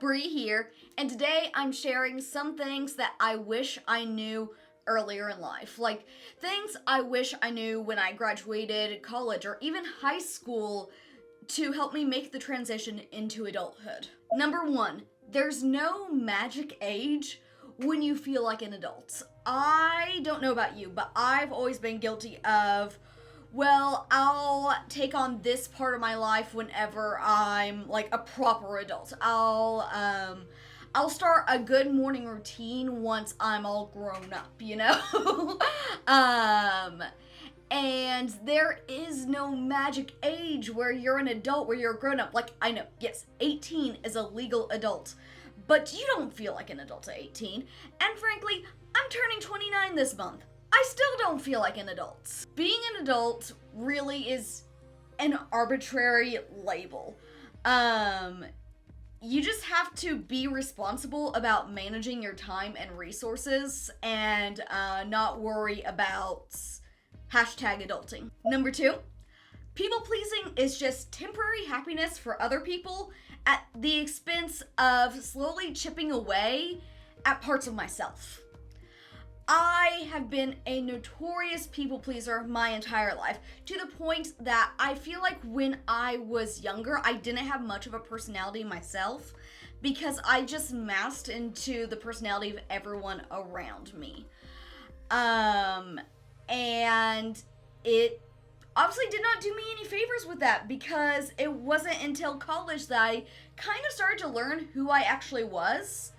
Bree here, and today I'm sharing some things that I wish I knew earlier in life. Like, things I wish I knew when I graduated college or even high school to help me make the transition into adulthood. Number one, there's no magic age when you feel like an adult. I don't know about you, but I've always been guilty of, well, I'll take on this part of my life whenever I'm like a proper adult. I'll start a good morning routine once I'm all grown up, you know? And there is no magic age where you're an adult, where you're a grown up. Like, I know, yes, 18 is a legal adult, but you don't feel like an adult at 18. And frankly, I'm turning 29 this month. I still don't feel like an adult. Being an adult really is an arbitrary label. You just have to be responsible about managing your time and resources and not worry about #adulting. Number two, people pleasing is just temporary happiness for other people at the expense of slowly chipping away at parts of myself. I have been a notorious people pleaser my entire life, to the point that I feel like when I was younger, I didn't have much of a personality myself because I just masked into the personality of everyone around me. And it obviously did not do me any favors with that, because it wasn't until college that I kind of started to learn who I actually was.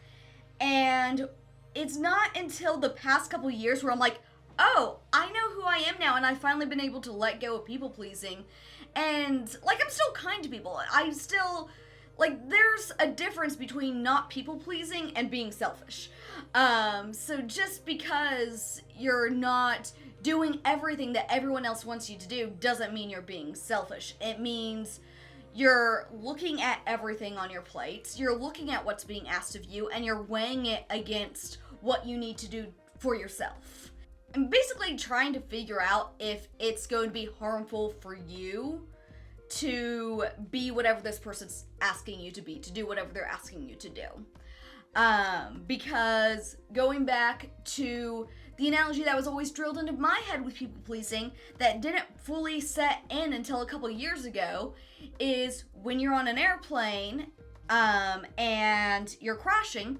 And it's not until the past couple years where I'm like, oh, I know who I am now, and I've finally been able to let go of people pleasing. And, like, I'm still kind to people. I still, like, there's a difference between not people pleasing and being selfish. So just because you're not doing everything that everyone else wants you to do doesn't mean you're being selfish. It means you're looking at everything on your plate, you're looking at what's being asked of you, and you're weighing it against what you need to do for yourself. And basically trying to figure out if it's going to be harmful for you to be whatever this person's asking you to be, to do whatever they're asking you to do. Because going back to the analogy that was always drilled into my head with people pleasing that didn't fully set in until a couple years ago is when you're on an airplane and you're crashing,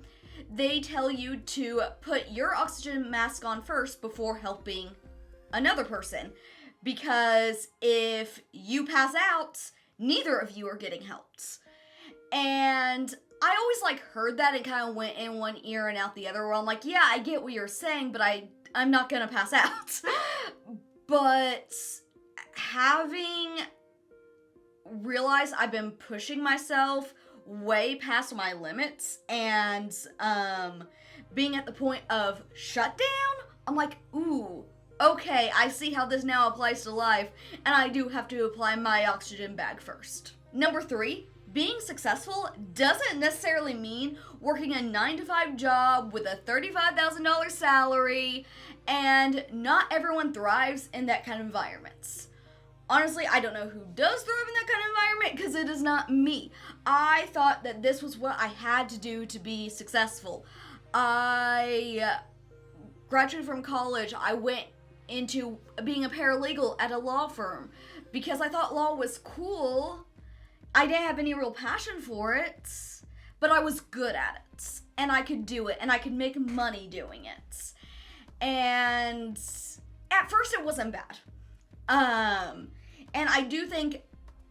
they tell you to put your oxygen mask on first before helping another person. Because if you pass out, neither of you are getting helped. And I always heard that and kind of went in one ear and out the other, where I'm like, yeah, I get what you're saying, but I'm not gonna pass out. But having realized I've been pushing myself way past my limits and being at the point of shutdown, I'm like, ooh, okay, I see how this now applies to life, and I do have to apply my oxygen bag first. Number three, being successful doesn't necessarily mean working a 9-to-5 job with a $35,000 salary, and not everyone thrives in that kind of environment. Honestly, I don't know who does thrive in that kind of environment, because it is not me. I thought that this was what I had to do to be successful. I graduated from college. I went into being a paralegal at a law firm because I thought law was cool. I didn't have any real passion for it, but I was good at it, and I could do it, and I could make money doing it. And at first it wasn't bad. And I do think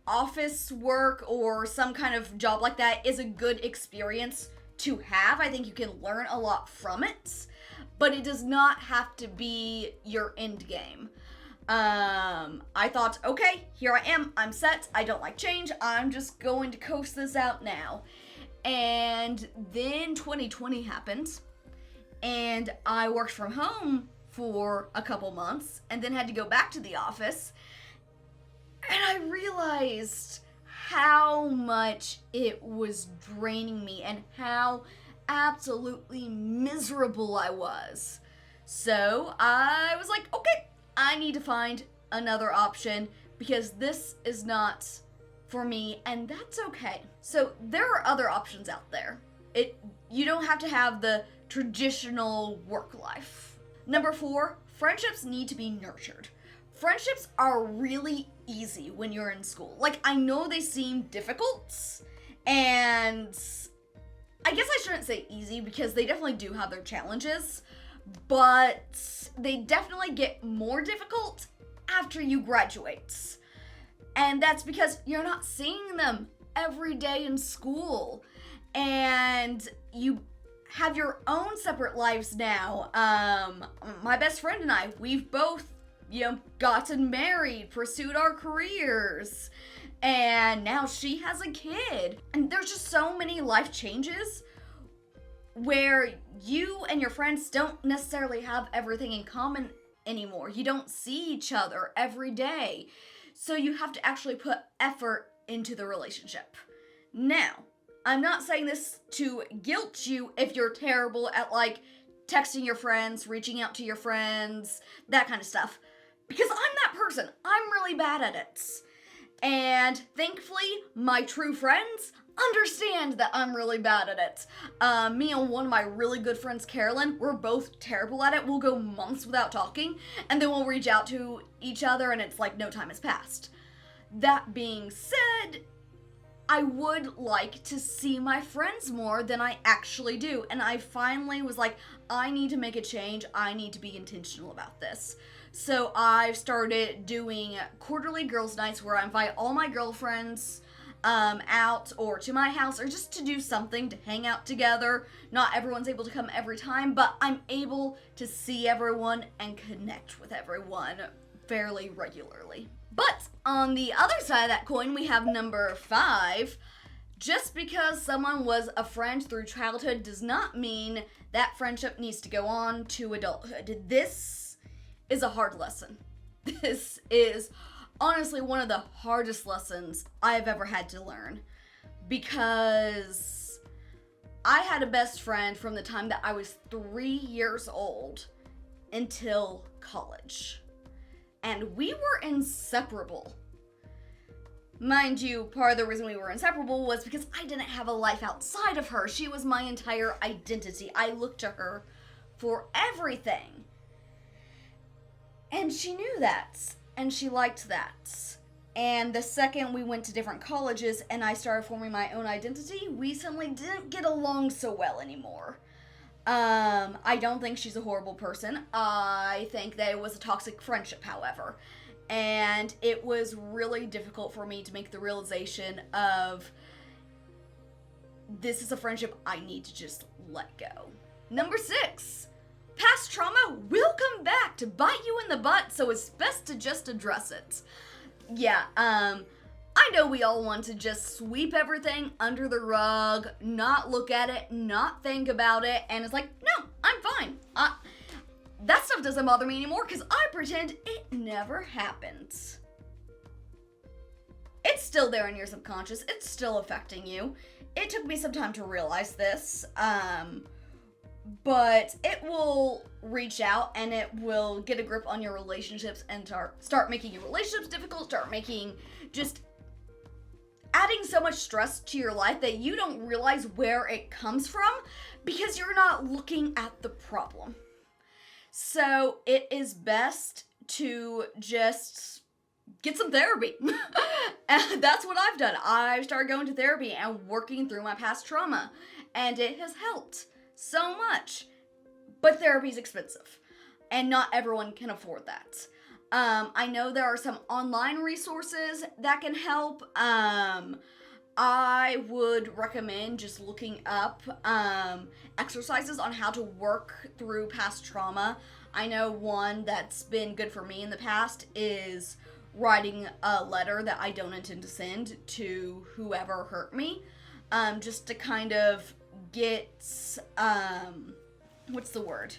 office work or some kind of job like that is a good experience to have. I think you can learn a lot from it, but it does not have to be your end game. I thought, okay, here I am, I'm set, I don't like change, I'm just going to coast this out now. And then 2020 happened, and I worked from home for a couple months, and then had to go back to the office, and I realized how much it was draining me, and how absolutely miserable I was. So I was like, okay, I need to find another option, because this is not for me, and that's okay. So there are other options out there. You don't have to have the traditional work life. Number 4, friendships need to be nurtured. Friendships are really easy when you're in school. Like, I know they seem difficult, and I guess I shouldn't say easy because they definitely do have their challenges, but they definitely get more difficult after you graduate. And that's because you're not seeing them every day in school, and you have your own separate lives now. My best friend and I, we've both, gotten married, pursued our careers, and now she has a kid. And there's just so many life changes where you and your friends don't necessarily have everything in common anymore. You don't see each other every day. So you have to actually put effort into the relationship. Now, I'm not saying this to guilt you if you're terrible at, texting your friends, reaching out to your friends, that kind of stuff. Because I'm that person. I'm really bad at it. And thankfully, my true friends understand that I'm really bad at it. Me and one of my really good friends, Carolyn, we're both terrible at it. We'll go months without talking, and then we'll reach out to each other, and it's like no time has passed. That being said, I would like to see my friends more than I actually do. And I finally was like, I need to make a change. I need to be intentional about this. So I've started doing quarterly girls' nights where I invite all my girlfriends out or to my house or just to do something to hang out together. Not everyone's able to come every time, but I'm able to see everyone and connect with everyone fairly regularly. But on the other side of that coin, we have number 5. Just because someone was a friend through childhood does not mean that friendship needs to go on to adulthood. This is a hard lesson. This is honestly one of the hardest lessons I've ever had to learn, because I had a best friend from the time that I was 3 years old until college. And we were inseparable. Mind you, part of the reason we were inseparable was because I didn't have a life outside of her. She was my entire identity. I looked to her for everything. And she knew that. And she liked that. And the second we went to different colleges and I started forming my own identity, we suddenly didn't get along so well anymore. I don't think she's a horrible person. I think that it was a toxic friendship, however. And it was really difficult for me to make the realization of, this is a friendship I need to just let go. Number 6, past trauma will come back to bite you in the butt, so it's best to just address it. Yeah, I know we all want to just sweep everything under the rug, not look at it, not think about it, and it's like, no, I'm fine. That stuff doesn't bother me anymore because I pretend it never happened. It's still there in your subconscious. It's still affecting you. It took me some time to realize this, but it will reach out and it will get a grip on your relationships and start making your relationships difficult, start making just adding so much stress to your life that you don't realize where it comes from because you're not looking at the problem. So it is best to just get some therapy. And that's what I've done. I've started going to therapy and working through my past trauma, and it has helped so much. But therapy is expensive, and not everyone can afford that. I know there are some online resources that can help. I would recommend just looking up exercises on how to work through past trauma. I know one that's been good for me in the past is writing a letter that I don't intend to send to whoever hurt me, just to kind of get, what's the word?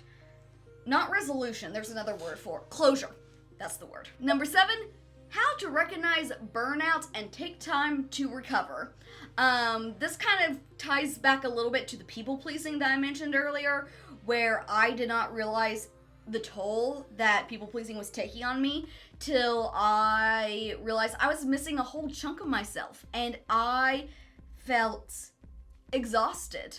Not resolution, there's another word for it. Closure. That's the word. Number 7, how to recognize burnout and take time to recover. This kind of ties back a little bit to the people pleasing that I mentioned earlier, where I did not realize the toll that people pleasing was taking on me till I I realized I was missing a whole chunk of myself, and I felt exhausted.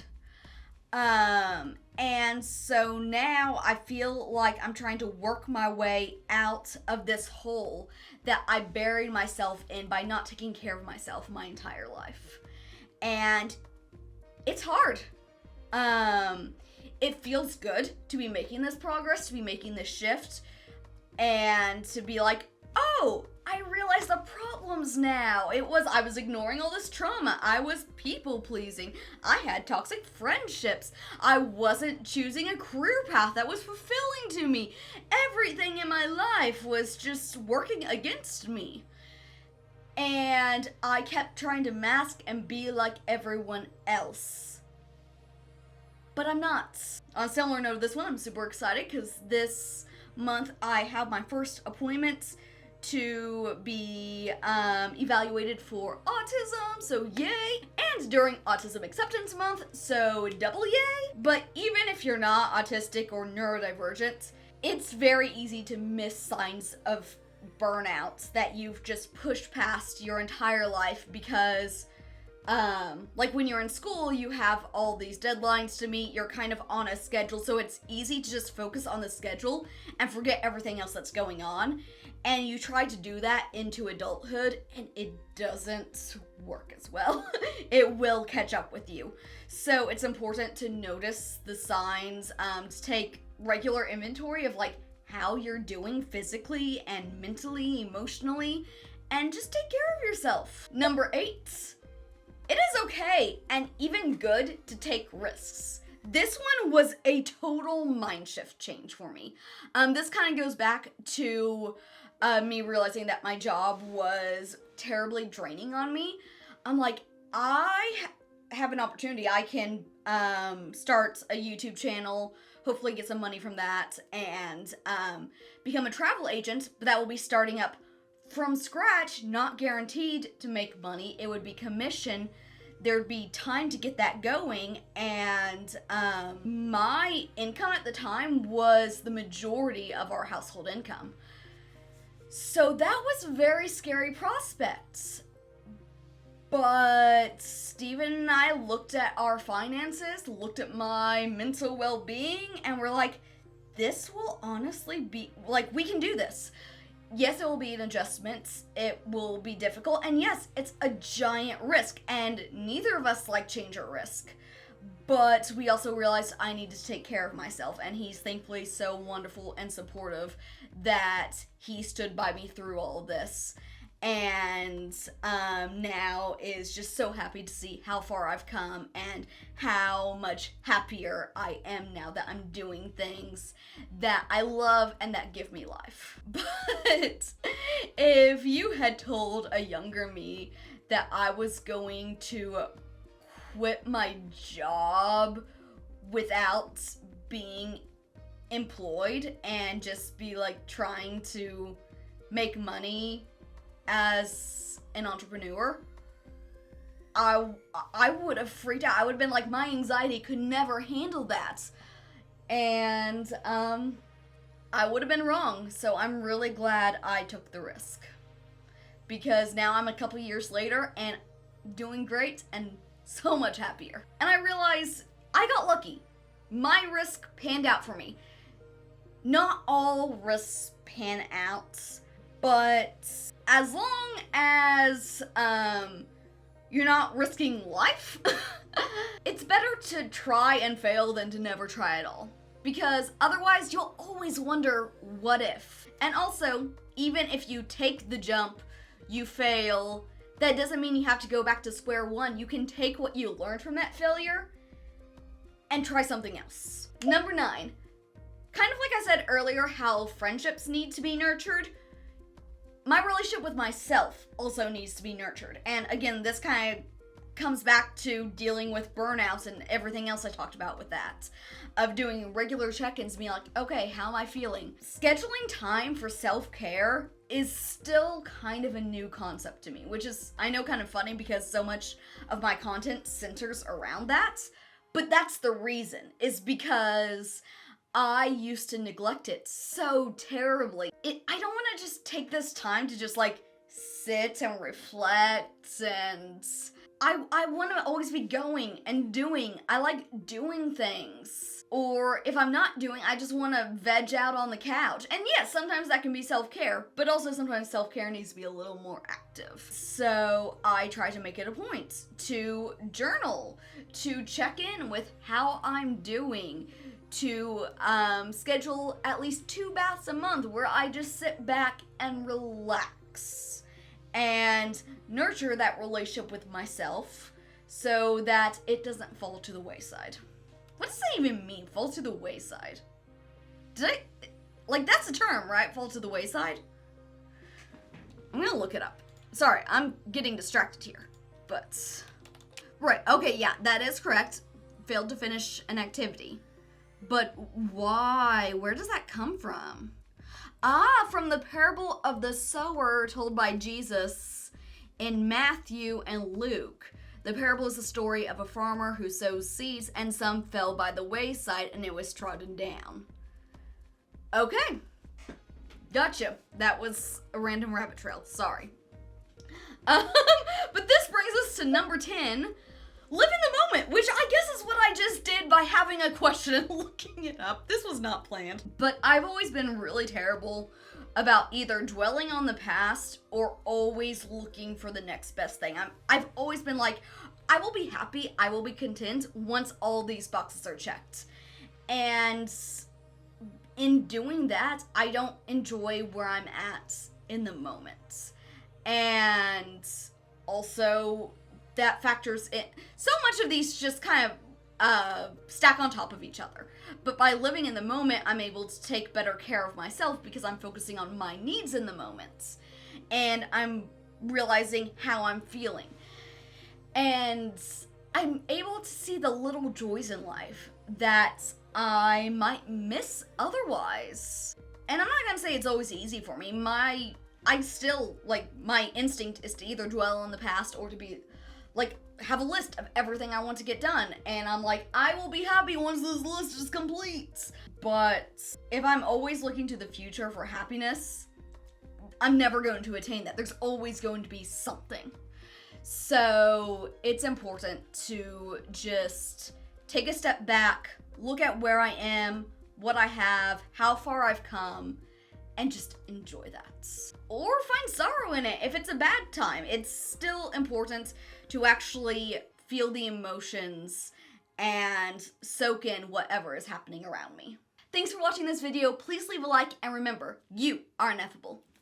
And so now I feel like I'm trying to work my way out of this hole that I buried myself in by not taking care of myself my entire life. And it's hard. It feels good to be making this progress, to be making this shift, and to be like, oh, I realize the problems now. I was ignoring all this trauma. I was people pleasing. I had toxic friendships. I wasn't choosing a career path that was fulfilling to me. Everything in my life was just working against me. And I kept trying to mask and be like everyone else. But I'm not. On a similar note to this one, I'm super excited because this month I have my first appointment to be evaluated for autism, so yay, and during Autism Acceptance Month, so double yay. But even if you're not autistic or neurodivergent, it's very easy to miss signs of burnout that you've just pushed past your entire life because like when you're in school, you have all these deadlines to meet, you're kind of on a schedule, so it's easy to just focus on the schedule and forget everything else that's going on. And you try to do that into adulthood, and it doesn't work as well. It will catch up with you. So it's important to notice the signs, to take regular inventory of like how you're doing physically and mentally, emotionally, and just take care of yourself. Number 8. It is okay and even good to take risks. This one was a total mind shift change for me. This kind of goes back to me realizing that my job was terribly draining on me. I'm like, I have an opportunity. I can start a YouTube channel, hopefully get some money from that, and become a travel agent, but that will be starting up from scratch, not guaranteed to make money. It would be commission. There'd be time to get that going, and my income at the time was the majority of our household income. So that was a very scary prospect. But Steven and I looked at our finances, looked at my mental well-being, and we're like, this will honestly be, like, we can do this. Yes, it will be an adjustment, it will be difficult, and yes, it's a giant risk, and neither of us like change or risk. But we also realized I needed to take care of myself, and he's thankfully so wonderful and supportive that he stood by me through all of this. And now is just so happy to see how far I've come and how much happier I am now that I'm doing things that I love and that give me life. But if you had told a younger me that I was going to quit my job without being employed and just be like trying to make money as an entrepreneur, I would have freaked out. I would have been like, my anxiety could never handle that. And I would have been wrong. So I'm really glad I took the risk. Because now I'm a couple years later and doing great and so much happier. And I realize I got lucky. My risk panned out for me. Not all risks pan out, but as long as you're not risking life, it's better to try and fail than to never try at all. Because otherwise you'll always wonder, what if? And also, even if you take the jump, you fail, that doesn't mean you have to go back to square one. You can take what you learned from that failure and try something else. Number 9, kind of like I said earlier, how friendships need to be nurtured, my relationship with myself also needs to be nurtured. And again, this kind of comes back to dealing with burnouts and everything else I talked about with that. Of doing regular check-ins, being like, okay, how am I feeling? Scheduling time for self-care is still kind of a new concept to me, which is, I know, kind of funny because so much of my content centers around that. But that's the reason, is because I used to neglect it so terribly. I don't want to just take this time to just like sit and reflect, and I want to always be going and doing. I like doing things. Or if I'm not doing, I just want to veg out on the couch. And yes, sometimes that can be self-care, but also sometimes self-care needs to be a little more active. So I try to make it a point to journal, to check in with how I'm doing, to schedule at least 2 baths a month where I just sit back and relax and nurture that relationship with myself so that it doesn't fall to the wayside. What does that even mean, fall to the wayside? That's a term, right? Fall to the wayside? I'm gonna look it up. Sorry, I'm getting distracted here, but... Right, okay, yeah, that is correct. Failed to finish an activity. But why? Where does that come from? From the parable of the sower told by Jesus in Matthew and Luke. The parable is the story of a farmer who sows seeds and some fell by the wayside and it was trodden down. Okay. Gotcha. That was a random rabbit trail. Sorry. But this brings us to number 10. Live in the moment, which I guess is what I just did by having a question and looking it up. This was not planned. But I've always been really terrible about either dwelling on the past or always looking for the next best thing. I've always been like, I will be happy, I will be content once all these boxes are checked. And in doing that, I don't enjoy where I'm at in the moment. And also, that factors in. So much of these just kind of stack on top of each other. But by living in the moment, I'm able to take better care of myself because I'm focusing on my needs in the moment. And I'm realizing how I'm feeling. And I'm able to see the little joys in life that I might miss otherwise. And I'm not gonna say it's always easy for me. My instinct is to either dwell on the past or to be have a list of everything I want to get done. And I'm like, I will be happy once this list is complete. But if I'm always looking to the future for happiness, I'm never going to attain that. There's always going to be something. So it's important to just take a step back, look at where I am, what I have, how far I've come, and just enjoy that. Or find sorrow in it if it's a bad time. It's still important to actually feel the emotions and soak in whatever is happening around me. Thanks for watching this video. Please leave a like, and remember, you are ineffable.